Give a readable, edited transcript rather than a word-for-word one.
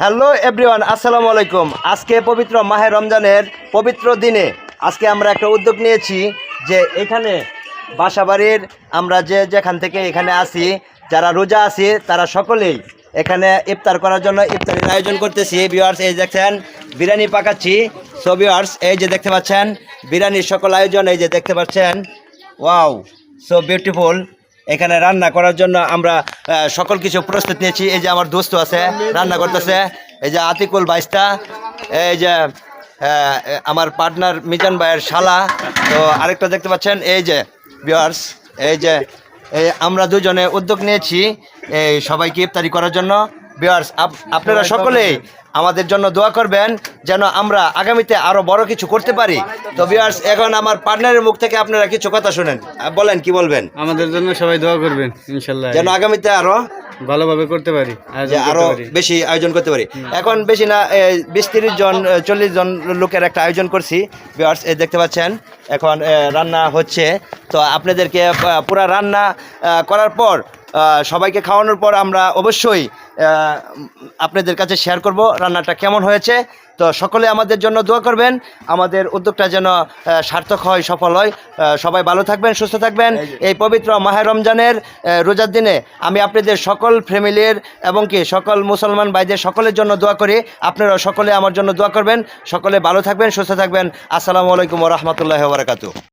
Hello everyone, আসসালামু আলাইকুম। আজকে পবিত্র মাহে রমজানের পবিত্র দিনে আজকে আমরা একটা উদ্যোগ নিয়েছি যে এখানে বাসাবাড়ির আমরা যেখান থেকে এখানে আসি, যারা রোজা আছি তারা সকলেই এখানে ইফতার করার জন্য ইফতারের আয়োজন করতেছি। ভিউয়ার্স, এই দেখছেন বিরিয়ানি পাকাচ্ছি। সো ভিউয়ার্স, এই যে দেখতে পাচ্ছেন বিরিয়ানির সকল আয়োজন, এই যে দেখতে পাচ্ছেন, ওয়াও, সো বিউটিফুল। এখানে রান্না করার জন্য আমরা সকল কিছু প্রস্তুত নিয়েছি। এই যে আমার দোস্ত আছে রান্না করতেছে, এই যে আতিকুল বাইস্তা, এই যে আমার পার্টনার মিজান ভাইয়ের শালা। তো আরেকটা দেখতে পাচ্ছেন, এই যে ভিউয়ার্স, এই যে আমরা দুজনে উদ্যোগ নিয়েছি এই সবাইকে ইফতারি করার জন্য। ভিউয়ার্স, আপনারা সকলেই আমাদের জন্য দোয়া করবেন যেন আমরা আগামীতে আরো বড় কিছু করতে পারি। তো ভিউয়ার্স, এখন আমার পার্টনারের মুখ থেকে আপনারা কিছু কথা শুনেন, বলেন কি বলবেন। আমাদের জন্য সবাই দোয়া করবেন ইনশাআল্লাহ, যেন আগামীতে আরো ভালোভাবে করতে পারি, আরো বেশি আয়োজন করতে পারি। এখন বেশি না, 20-30 জন 40 জন লোকের একটা আয়োজন করছি। ভিউয়ার্স, এই দেখতে পাচ্ছেন এখন রান্না হচ্ছে। তো আপনাদেরকে পুরা রান্না করার পর সবাইকে খাওয়ানোর পর আমরা অবশ্যই আপনাদের কাছে শেয়ার করব রান্নাটা কেমন হয়েছে। তো সকলে আমাদের জন্য দোয়া করবেন, আমাদের উদ্যোগটা যেন সার্থক হয়, সফল হয়। সবাই ভালো থাকবেন, সুস্থ থাকবেন। এই পবিত্র মাহে রমজানের রোজার দিনে আমি আপনাদের সকল ফ্যামিলির এবং কি সকল মুসলমান ভাইদের সকলের জন্য দোয়া করি। আপনারা সকলে আমার জন্য দোয়া করবেন। সকলে ভালো থাকবেন, সুস্থ থাকবেন। আসসালামু আলাইকুম ওয়া রাহমাতুল্লাহি ওয়া বারাকাতুহু।